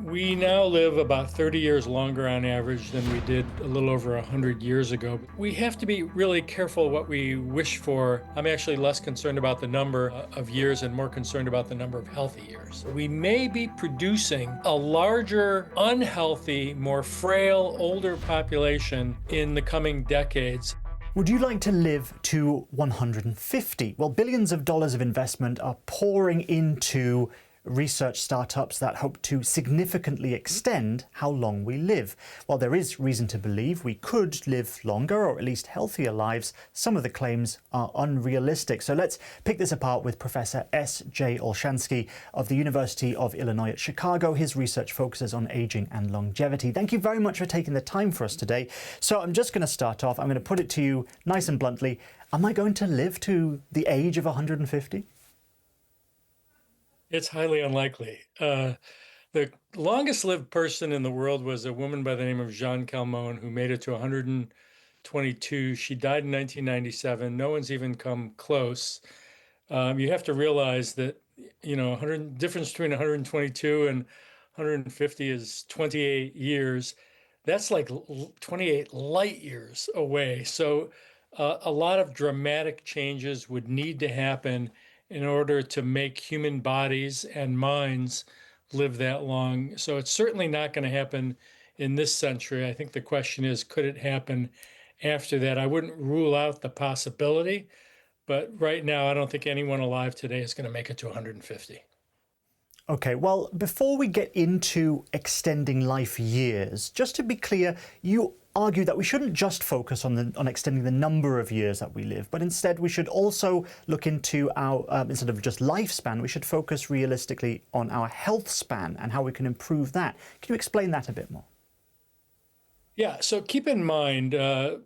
We now live about 30 years longer on average than we did a little over 100 years ago. We have to be really careful what we wish for. I'm actually less concerned about the number of years and more concerned about the number of healthy years. We may be producing a larger, unhealthy, more frail, older population in the coming decades. Would you like to live to 150? Well, billions of dollars of investment are pouring into research startups that hope to significantly extend how long we live. While there is reason to believe we could live longer or at least healthier lives, some of the claims are unrealistic. So let's pick this apart with Professor S.J. Olshansky of the University of Illinois at Chicago. His research focuses on aging and longevity. Thank you very much for taking the time for us today. So I'm just going to start off. I'm going to put it to you nice and bluntly. Am I going to live to the age of 150? It's highly unlikely. The longest lived person in the world was a woman by the name of Jeanne Calment, who made it to 122. She died in 1997. No one's even come close. You have to realize that, 100 difference between 122 and 150 is 28 years. That's like 28 light years away. So a lot of dramatic changes would need to happen in order to make human bodies and minds live that long. So it's certainly not going to happen in this century. I think the question is, could it happen after that? I wouldn't rule out the possibility, but right now, I don't think anyone alive today is going to make it to 150. Okay, well, before we get into extending life years, just to be clear, you argue that we shouldn't just focus on extending the number of years that we live, but instead we should also look into our, instead of just lifespan, we should focus realistically on our health span and how we can improve that. Can you explain that a bit more? Yeah, so keep in mind,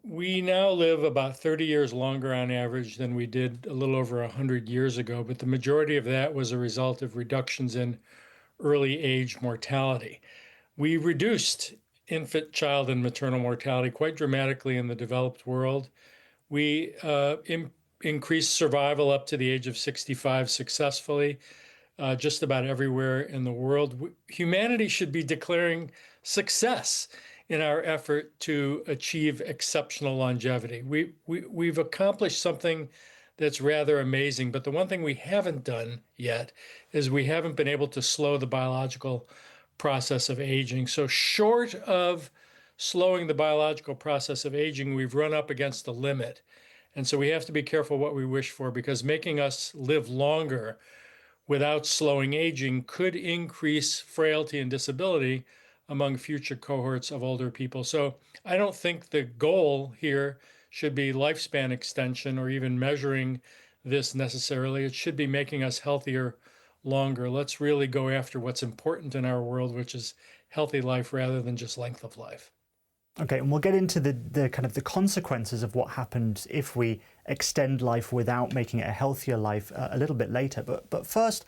we now live about 30 years longer on average than we did a little over 100 years ago, but the majority of that was a result of reductions in early age mortality. We reduced infant, child, and maternal mortality quite dramatically in the developed world. We increased survival up to the age of 65 successfully, just about everywhere in the world. Humanity should be declaring success in our effort to achieve exceptional longevity. We've accomplished something that's rather amazing, but the one thing we haven't done yet is we haven't been able to slow the biological process of aging. So short of slowing the biological process of aging, we've run up against the limit. And so we have to be careful what we wish for, because making us live longer without slowing aging could increase frailty and disability among future cohorts of older people. So I don't think the goal here should be lifespan extension or even measuring this necessarily. It should be making us healthier longer. Let's really go after what's important in our world, which is healthy life rather than just length of life. Okay, and we'll get into the kind of the consequences of what happens if we extend life without making it a healthier life a little bit later. But first,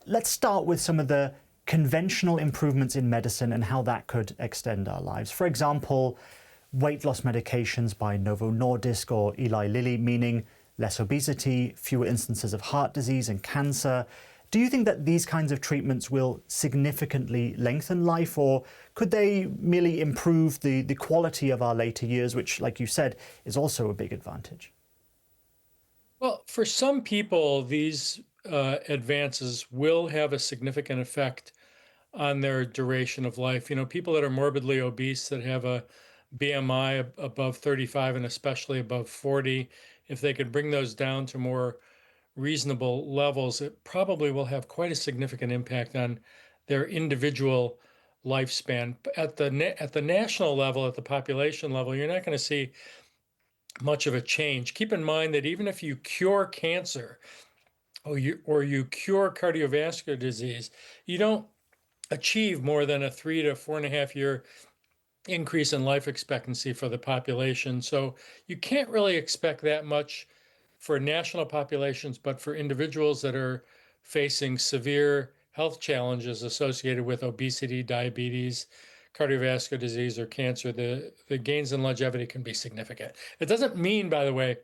let's start with some of the conventional improvements in medicine and how that could extend our lives. For example, weight loss medications by Novo Nordisk or Eli Lilly, meaning less obesity, fewer instances of heart disease and cancer. Do you think that these kinds of treatments will significantly lengthen life, or could they merely improve the quality of our later years, which, like you said, is also a big advantage? Well, for some people, these advances will have a significant effect on their duration of life. People that are morbidly obese, that have a BMI above 35 and especially above 40, if they could bring those down to more reasonable levels, it probably will have quite a significant impact on their individual lifespan. At the national level, at the population level, you're not going to see much of a change. Keep in mind that even if you cure cancer or you cure cardiovascular disease, you don't achieve more than a 3 to 4.5 year increase in life expectancy for the population. So you can't really expect that much for national populations, but for individuals that are facing severe health challenges associated with obesity, diabetes, cardiovascular disease, or cancer, the gains in longevity can be significant. It doesn't mean, by the way,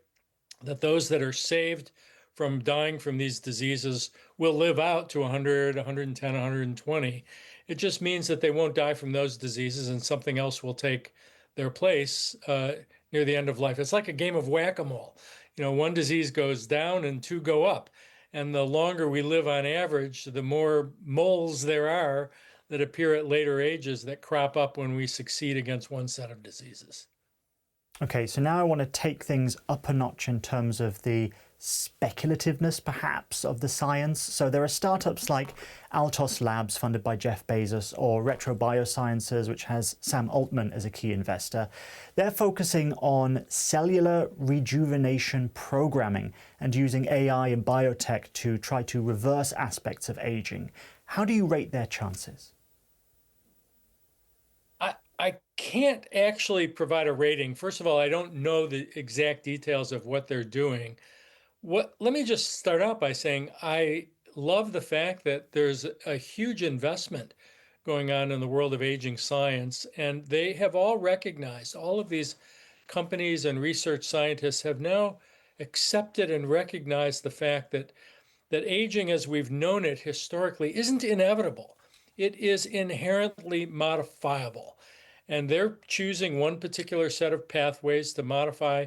that those that are saved from dying from these diseases will live out to 100, 110, 120. It just means that they won't die from those diseases and something else will take their place near the end of life. It's like a game of whack-a-mole. One disease goes down and two go up. And the longer we live on average, the more moles there are that appear at later ages that crop up when we succeed against one set of diseases. Okay, so now I want to take things up a notch in terms of the speculativeness, perhaps, of the science. So there are startups like Altos Labs, funded by Jeff Bezos, or Retro Biosciences, which has Sam Altman as a key investor. They're focusing on cellular rejuvenation programming and using AI and biotech to try to reverse aspects of aging. How do you rate their chances? I can't actually provide a rating. First of all, I don't know the exact details of what they're doing. Let me just start out by saying I love the fact that there's a huge investment going on in the world of aging science, and they have all recognized, all of these companies and research scientists have now accepted and recognized the fact that aging as we've known it historically isn't inevitable. It is inherently modifiable. And they're choosing one particular set of pathways to modify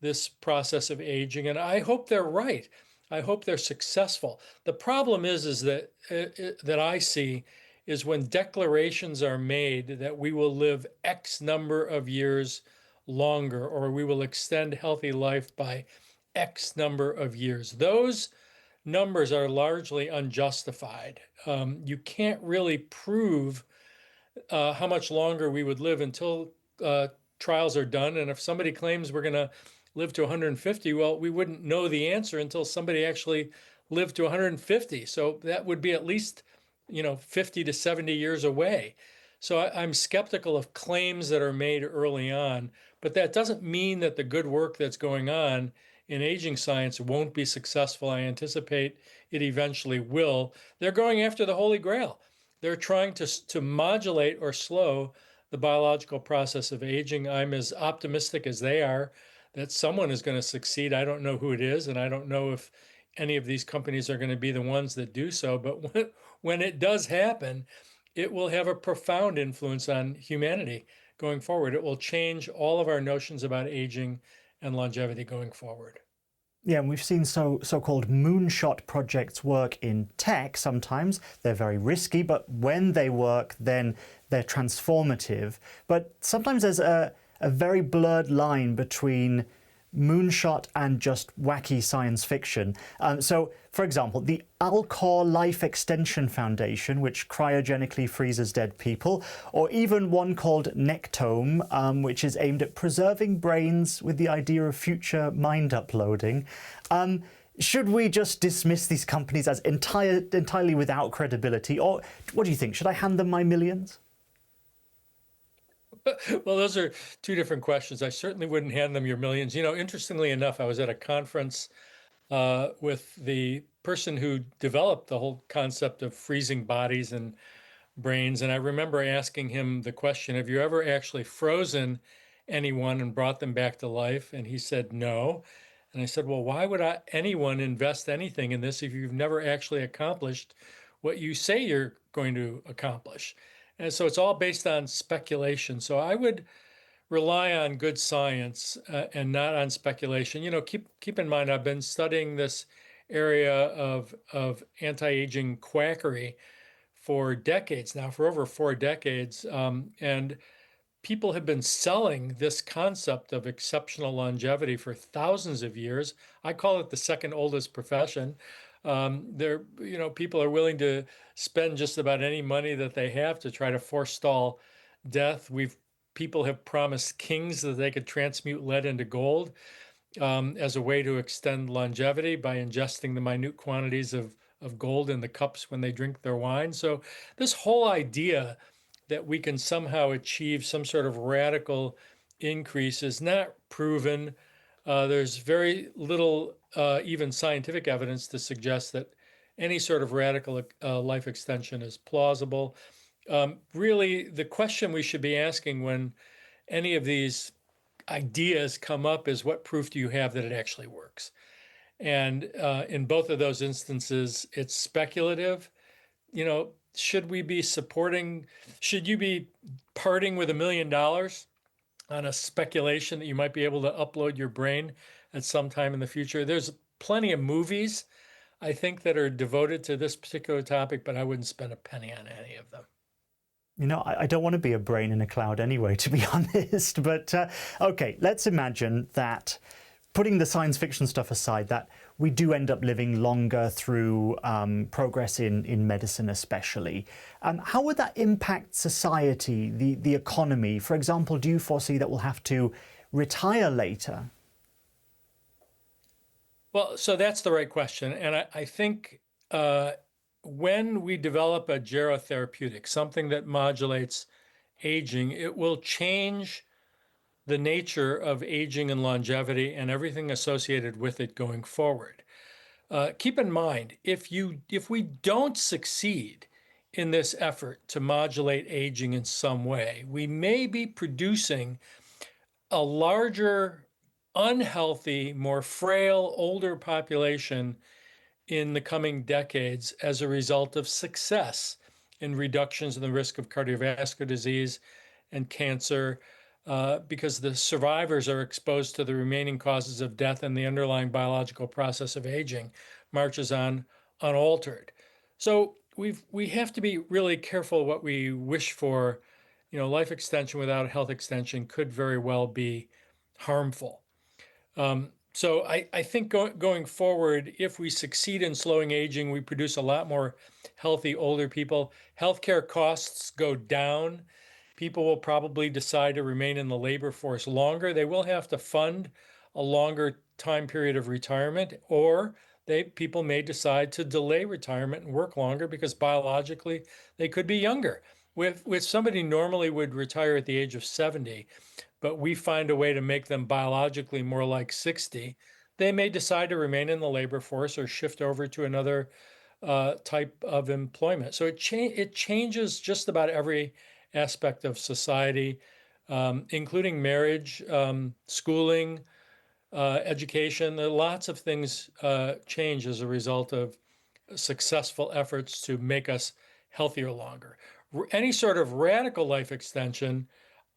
this process of aging. And I hope they're right. I hope they're successful. The problem is that I see is when declarations are made that we will live X number of years longer, or we will extend healthy life by X number of years. Those numbers are largely unjustified. You can't really prove how much longer we would live until trials are done. And if somebody claims we're going to live to 150, well, we wouldn't know the answer until somebody actually lived to 150. So that would be at least, 50 to 70 years away. So I'm skeptical of claims that are made early on, but that doesn't mean that the good work that's going on in aging science won't be successful. I anticipate it eventually will. They're going after the Holy Grail. They're trying to modulate or slow the biological process of aging. I'm as optimistic as they are that someone is going to succeed. I don't know who it is, and I don't know if any of these companies are going to be the ones that do so. But when it does happen, it will have a profound influence on humanity going forward. It will change all of our notions about aging and longevity going forward. Yeah, and we've seen so-called moonshot projects work in tech sometimes. They're very risky, but when they work, then they're transformative. But sometimes there's a very blurred line between moonshot and just wacky science fiction. So, for example, the Alcor Life Extension Foundation, which cryogenically freezes dead people, or even one called Nectome, which is aimed at preserving brains with the idea of future mind uploading. Should we just dismiss these companies as entirely without credibility, or what do you think? Should I hand them my millions? Well, those are two different questions. I certainly wouldn't hand them your millions. Interestingly enough, I was at a conference with the person who developed the whole concept of freezing bodies and brains. And I remember asking him the question, have you ever actually frozen anyone and brought them back to life? And he said, no. And I said, well, why would anyone invest anything in this if you've never actually accomplished what you say you're going to accomplish? And so it's all based on speculation. So I would rely on good science and not on speculation. Keep in mind, I've been studying this area of anti-aging quackery for decades now, for over 4 decades, and people have been selling this concept of exceptional longevity for thousands of years. I call it the second oldest profession. People are willing to spend just about any money that they have to try to forestall death. People have promised kings that they could transmute lead into gold as a way to extend longevity by ingesting the minute quantities of gold in the cups when they drink their wine. So this whole idea that we can somehow achieve some sort of radical increase is not proven. There's very little even scientific evidence to suggest that any sort of radical life extension is plausible. Really, the question we should be asking when any of these ideas come up is what proof do you have that it actually works? And in both of those instances, it's speculative. Should we be should you be parting with $1 million on a speculation that you might be able to upload your brain at some time in the future? There's plenty of movies, I think, that are devoted to this particular topic, but I wouldn't spend a penny on any of them. I don't want to be a brain in a cloud anyway, to be honest. But okay, let's imagine that, putting the science fiction stuff aside, that we do end up living longer through progress in medicine especially. How would that impact society, the economy? For example, do you foresee that we'll have to retire later? Well, so that's the right question. And I think when we develop a gerotherapeutic, something that modulates aging, it will change the nature of aging and longevity and everything associated with it going forward. Keep in mind, if we don't succeed in this effort to modulate aging in some way, we may be producing a larger, unhealthy, more frail, older population in the coming decades as a result of success in reductions in the risk of cardiovascular disease and cancer, because the survivors are exposed to the remaining causes of death and the underlying biological process of aging marches on unaltered. So we have to be really careful what we wish for. Life extension without health extension could very well be harmful. So I think going forward, if we succeed in slowing aging, we produce a lot more healthy older people. Healthcare costs go down. People will probably decide to remain in the labor force longer. They will have to fund a longer time period of retirement, or people may decide to delay retirement and work longer because biologically they could be younger. With somebody normally would retire at the age of 70, but we find a way to make them biologically more like 60, they may decide to remain in the labor force or shift over to another type of employment. So it changes just about every aspect of society, including marriage, schooling, education. There are lots of things change as a result of successful efforts to make us healthier longer. Any sort of radical life extension,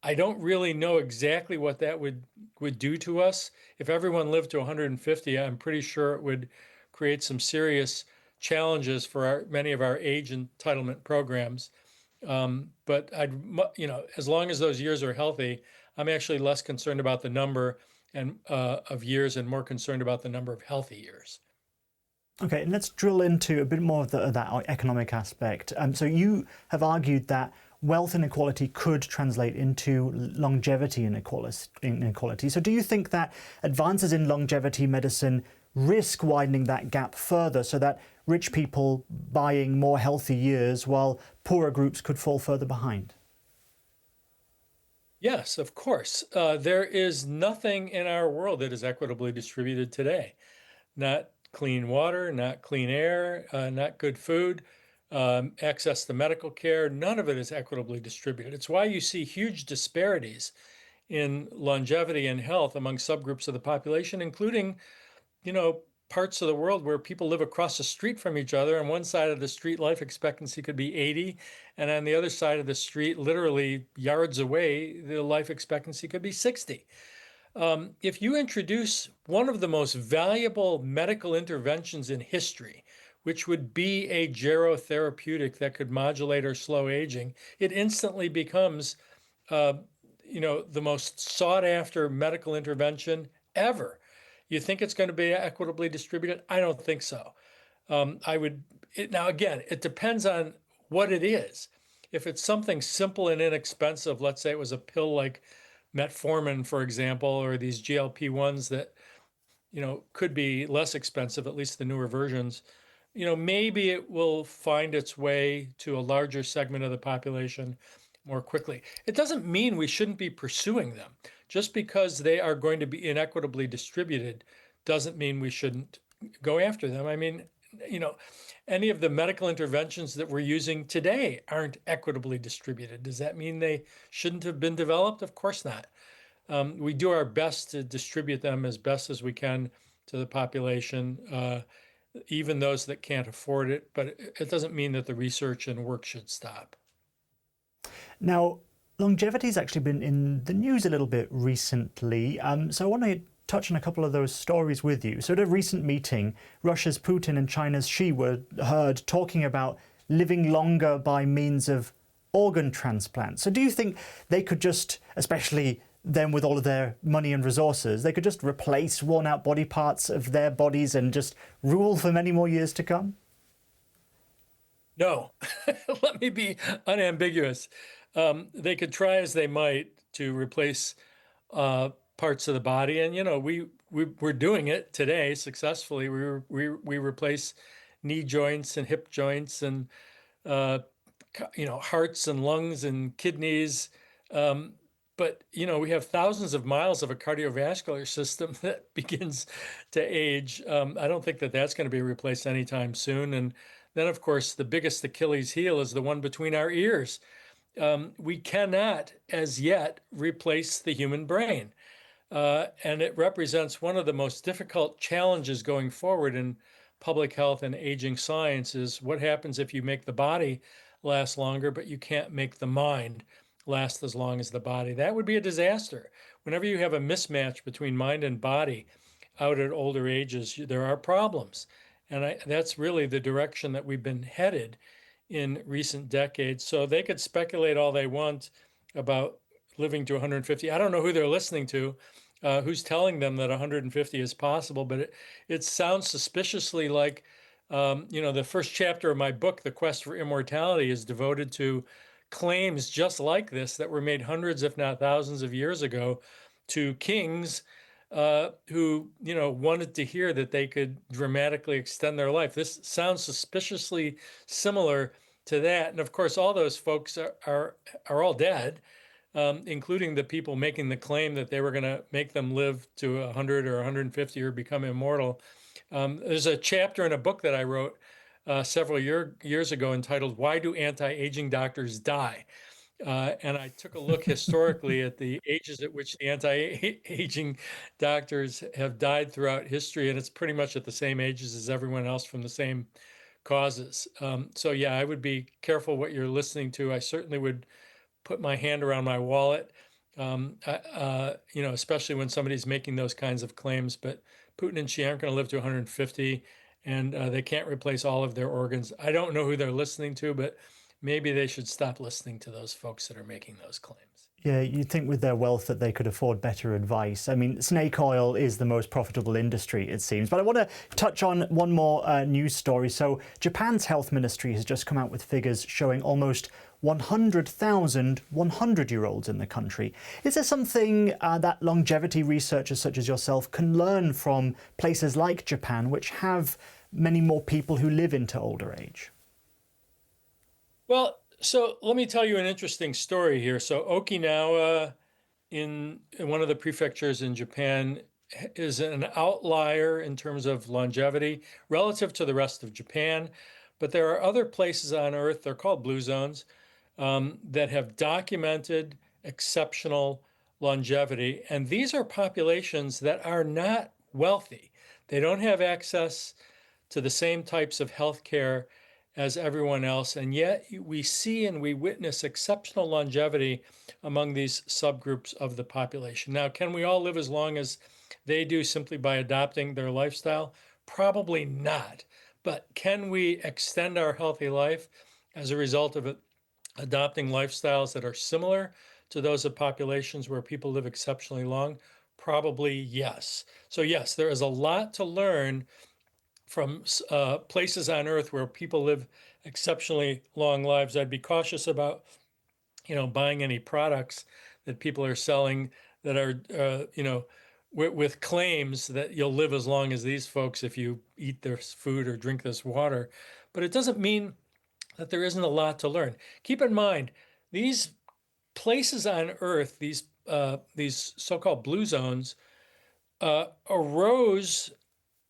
I don't really know exactly what that would do to us. If everyone lived to 150, I'm pretty sure it would create some serious challenges for many of our age entitlement programs. But as long as those years are healthy, I'm actually less concerned about the number of years and more concerned about the number of healthy years. Okay, and let's drill into a bit more of that economic aspect. So you have argued that wealth inequality could translate into longevity inequality. So do you think that advances in longevity medicine risk widening that gap further, so that rich people buying more healthy years while poorer groups could fall further behind? Yes, of course. There is nothing in our world that is equitably distributed today. Not clean water, not clean air, not good food, access to medical care. None of it is equitably distributed. It's why you see huge disparities in longevity and health among subgroups of the population, including, parts of the world where people live across the street from each other. On one side of the street, life expectancy could be 80, and on the other side of the street, literally yards away, the life expectancy could be 60. If you introduce one of the most valuable medical interventions in history, which would be a gerotherapeutic that could modulate or slow aging, it instantly becomes, the most sought after medical intervention ever. You think it's going to be equitably distributed? I don't think so. Now again, it depends on what it is. If it's something simple and inexpensive, let's say it was a pill like metformin, for example, or these GLP-1s that, could be less expensive, at least the newer versions, maybe it will find its way to a larger segment of the population more quickly. It doesn't mean we shouldn't be pursuing them. Just because they are going to be inequitably distributed doesn't mean we shouldn't go after them. I mean, any of the medical interventions that we're using today aren't equitably distributed. Does that mean they shouldn't have been developed? Of course not. We do our best to distribute them as best as we can to the population, even those that can't afford it. But it doesn't mean that the research and work should stop. Now, longevity's actually been in the news a little bit recently, so I want to touch on a couple of those stories with you. So at a recent meeting, Russia's Putin and China's Xi were heard talking about living longer by means of organ transplants. So do you think they could just, especially them with all of their money and resources, they could just replace worn out body parts of their bodies and just rule for many more years to come? No, let me be unambiguous. They could try as they might to replace parts of the body, and we're doing it today successfully. We replace knee joints and hip joints and hearts and lungs and kidneys. But we have thousands of miles of a cardiovascular system that begins to age. I don't think that that's going to be replaced anytime soon. And then, of course, the biggest Achilles heel is the one between our ears. We cannot, as yet, replace the human brain. And it represents one of the most difficult challenges going forward in public health and aging science is what happens if you make the body last longer, but you can't make the mind last as long as the body. That would be a disaster. Whenever you have a mismatch between mind and body out at older ages, there are problems. And that's really the direction that we've been headed in recent decades. So they could speculate all they want about living to 150. I don't know who they're listening to, who's telling them that 150 is possible, but it sounds suspiciously like, the first chapter of my book, The Quest for Immortality, is devoted to claims just like this that were made hundreds, if not thousands of years ago to kings who, wanted to hear that they could dramatically extend their life. This sounds suspiciously similar to that. And of course, all those folks are all dead, including the people making the claim that they were going to make them live to 100 or 150 or become immortal. There's a chapter in a book that I wrote several years ago entitled "Why Do Anti-Aging Doctors Die?" And I took a look historically at the ages at which the anti-aging doctors have died throughout history, and it's pretty much at the same ages as everyone else from the same causes. So yeah, I would be careful what you're listening to. I certainly would put my hand around my wallet, especially when somebody's making those kinds of claims. But Putin and Xi aren't going to live to 150, and they can't replace all of their organs. I don't know who they're listening to, but maybe they should stop listening to those folks that are making those claims. Yeah, you'd think with their wealth that they could afford better advice. I mean, snake oil is the most profitable industry, it seems. But I want to touch on one more news story. So Japan's health ministry has just come out with figures showing almost 100,000 100-year-olds in the country. Is there something that longevity researchers such as yourself can learn from places like Japan, which have many more people who live into older age? Well, so let me tell you an interesting story here. So Okinawa, in one of the prefectures in Japan, is an outlier in terms of longevity relative to the rest of Japan. But there are other places on Earth, they're called blue zones, that have documented exceptional longevity. And these are populations that are not wealthy. They don't have access to the same types of health care as everyone else. And yet we see and we witness exceptional longevity among these subgroups of the population. Now, can we all live as long as they do simply by adopting their lifestyle? Probably not. But can we extend our healthy life as a result of adopting lifestyles that are similar to those of populations where people live exceptionally long? Probably yes. So yes, there is a lot to learn from places on Earth where people live exceptionally long lives. I'd be cautious about, buying any products that people are selling that are, with claims that you'll live as long as these folks if you eat this food or drink this water. But it doesn't mean that there isn't a lot to learn. Keep in mind, these places on Earth, these so-called blue zones, arose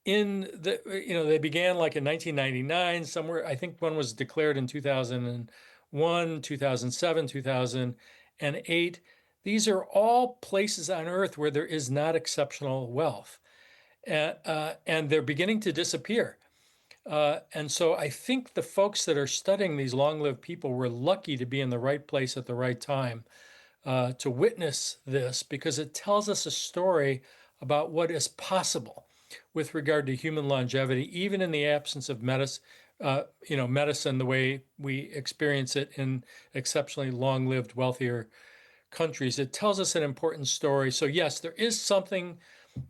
they began like in 1999, somewhere. I think one was declared in 2001, 2007, 2008. These are all places on Earth where there is not exceptional wealth. and they're beginning to disappear. And so I think the folks that are studying these long-lived people were lucky to be in the right place at the right time to witness this, because it tells us a story about what is possible with regard to human longevity, even in the absence of medicine the way we experience it in exceptionally long-lived, wealthier countries. It tells us an important story. So yes, there is something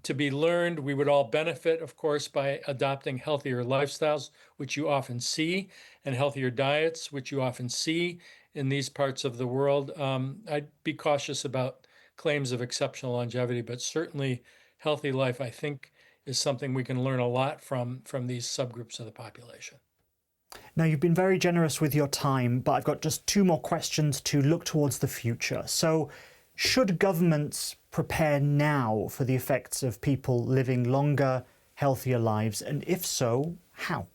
to be learned. We would all benefit, of course, by adopting healthier lifestyles, which you often see, and healthier diets, which you often see in these parts of the world. I'd be cautious about claims of exceptional longevity, but certainly healthy life, I think, is something we can learn a lot from these subgroups of the population. Now, you've been very generous with your time, but I've got just two more questions to look towards the future. So, should governments prepare now for the effects of people living longer, healthier lives? And if so, how?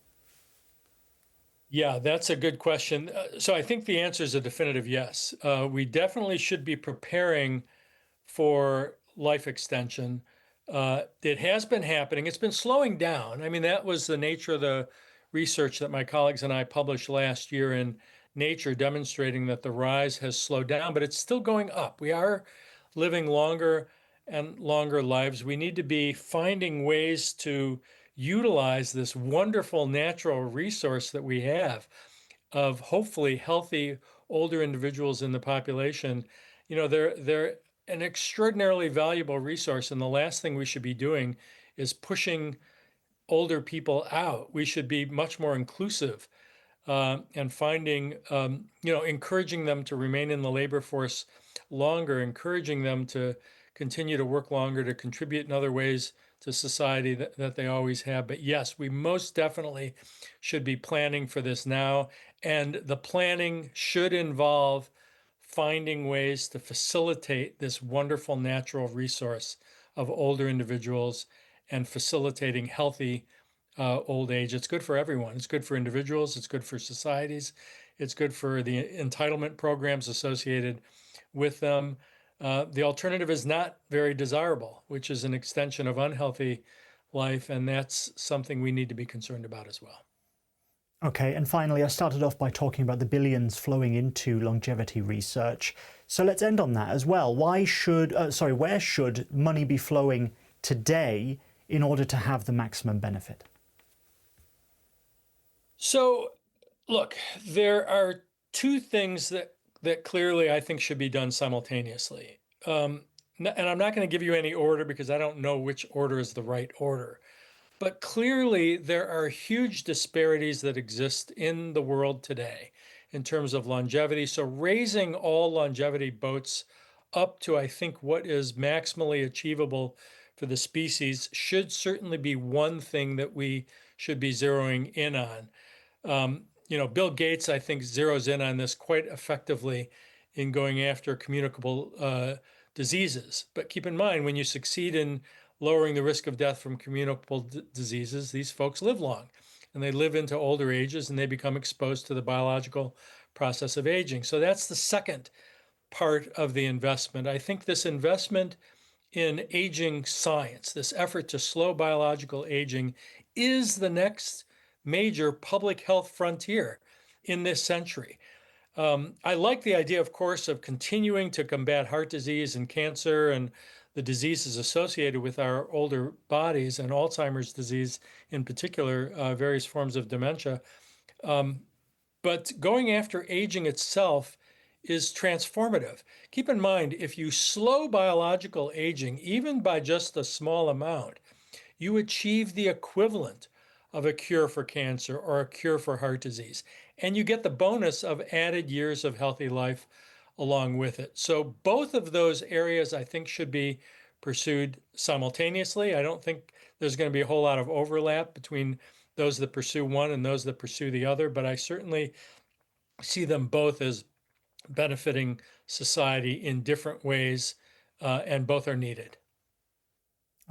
Yeah, that's a good question. So I think the answer is a definitive yes. We definitely should be preparing for life extension. It has been happening. It's been slowing down. I mean, that was the nature of the research that my colleagues and I published last year in Nature, demonstrating that the rise has slowed down, but it's still going up. We are living longer and longer lives. We need to be finding ways to utilize this wonderful natural resource that we have of hopefully healthy older individuals in the population. They're an extraordinarily valuable resource, and the last thing we should be doing is pushing older people out. We should be much more inclusive and finding, encouraging them to remain in the labor force longer, encouraging them to continue to work longer, to contribute in other ways to society that they always have. But yes, we most definitely should be planning for this now. And the planning should involve finding ways to facilitate this wonderful natural resource of older individuals and facilitating healthy old age. It's good for everyone. It's good for individuals. It's good for societies. It's good for the entitlement programs associated with them. The alternative is not very desirable, which is an extension of unhealthy life, and that's something we need to be concerned about as well. Okay, and finally, I started off by talking about the billions flowing into longevity research. So let's end on that as well. Where should money be flowing today in order to have the maximum benefit? So, look, there are two things that clearly I think should be done simultaneously. And I'm not going to give you any order because I don't know which order is the right order. But clearly, there are huge disparities that exist in the world today in terms of longevity. So raising all longevity boats up to, I think, what is maximally achievable for the species should certainly be one thing that we should be zeroing in on. Bill Gates, I think, zeroes in on this quite effectively in going after communicable diseases. But keep in mind, when you succeed in lowering the risk of death from communicable diseases, these folks live long and they live into older ages and they become exposed to the biological process of aging. So that's the second part of the investment. I think this investment in aging science, this effort to slow biological aging, is the next major public health frontier in this century. I like the idea, of course, of continuing to combat heart disease and cancer and the diseases associated with our older bodies, and Alzheimer's disease in particular, various forms of dementia. But going after aging itself is transformative. Keep in mind, if you slow biological aging, even by just a small amount, you achieve the equivalent of a cure for cancer or a cure for heart disease. And you get the bonus of added years of healthy life along with it. So both of those areas, I think, should be pursued simultaneously. I don't think there's going to be a whole lot of overlap between those that pursue one and those that pursue the other, but I certainly see them both as benefiting society in different ways, and both are needed.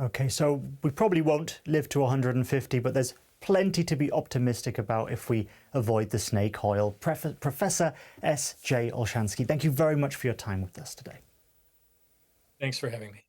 Okay, so we probably won't live to 150, but there's plenty to be optimistic about if we avoid the snake oil. Professor S.J. Olshansky, thank you very much for your time with us today. Thanks for having me.